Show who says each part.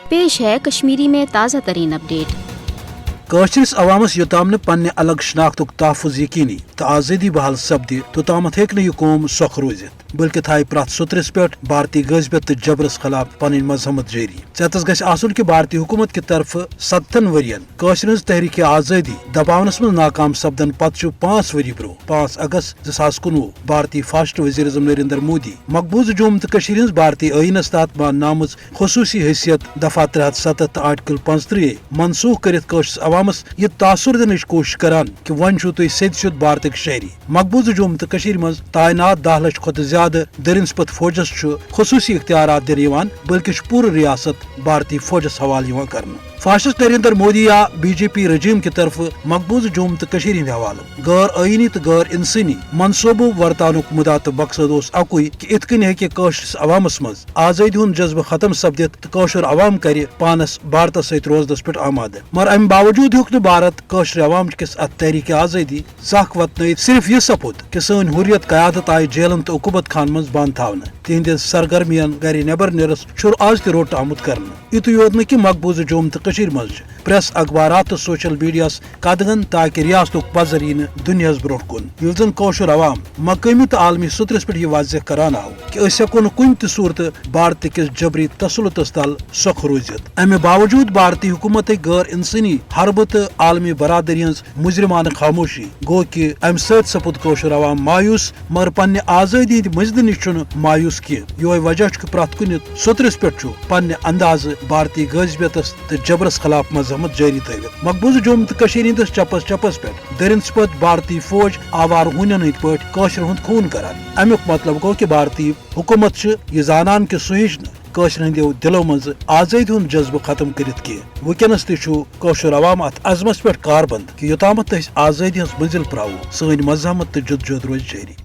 Speaker 1: पेश है कश्मीरी में ताज़ा तरीन अपडेट।
Speaker 2: कशरिस अवामस योताम ने पन्ने अलग शनाख्तुक तहफ़ुज़ यकीनी तो आज़ादी बहाल सपदि तोतामत हेक यह कौम सोख रोजित बल्कि थाई प्रथ सुतरस पे भारतीय गजबत तो जबरस खिलाफ पन मजहमत जारी। ेतस गस आसन कि भारतीय हुकूमत की तरफ 7 वरियन कशर तहरीक आज़ादी दबावनस में नाकाम सपदन पत् 5 वरी ब्रो 5 अगस्त 2019 भारतीय फर्स्ट वज़ीर आज़म नरेंद्र मोदी मकबूज जम्मू तो कशीर भारतीय आईनस तहत मान नामज खसूसी हैसियत दफा 307 तो आर्टिकल 35 मनसूख कर कशरिस अवामस यह तासुर दिन कोशिश करान कि वन तुम सेद भारत शहरी। मकबूज जम्मू तो कशीर मज तैनात 10 लाख खुद ज्यादा दरिंसपत फौजस खसूसी इख्तियारात दिन बल्कि पूरी रियासत भारतीय फौजस हवाले कर। फाशिस्ट नरेंद्र मोदी या बीजेपी रजीम की तरफ मकबूज जम्मू तो कशीर हिंद हवाले गैर आईनी तो गैर इंसानी मनसूबों वर्तानुक मुदा तो मकसद अकुई कि इत कन हेकि कशरिस अवामस मज आज़ादी हुंद जज्बह खत्म सपदित तो कशर अवाम कर पानस भारत सत रोजनस पे आमाद। मगर अमि बावजूद हेक भारत कशर अवाम किस अत तहरीक आज़ादी सख वतन सिर्फ यह सपुद कि सन हुर्रियत कयादत आई जेलन तो उकूबत खान मज बंद थावन तिहंद सरगर्मियन गर नबर निरस शुर आज त रोट आमुत कर। युत योत कि मकबूज जम्मू तो कशीर मज प्रेस अखबारात तो सोशल मीडिया कदगन ताकि रियासत पजर यी दुनिया ब्रो कुन ये जन कशर अवाम मकामी तो आलमी सतरस पे यह वाजह करान आव कि हेको कुन त सूरत भारत किस जबरी तसलुतस तल सोख रोजित। अमि बावजूद भारतीय हुकूमत गैर इंसानी हरब तो आलमी बरादरी हज मुजरिमान खामोशी गो कि अमि सत सपुद कशर अवाम मायूस मगर पन्ने आज़ादी हंद मजद नश मायूस की ये वजह प्रथ कुन सतरस पे पन्ने अंदाज भारतीय गजबियतस तो जबरस खिलाफ मजहमत जारी थवित। मकबूज जम्मू तो कशीर हंदिस चपस पे दरिंसपत भारतीय फौज आवार हूनन हंद पे कशर हुंद खून करान। अमुक मतलब गो कि भारतीय हुकूमत यह जानन कि सह कशर हंदो दिलो मज आज़ादी हुंद जज्बह खत्म करित कि वनस तशर अवाम अत अजमस पे कारबंद कि योतामत आज़ादी हज मंजिल प्रावो सन मजहमत तो जदोजहद रोज जारी।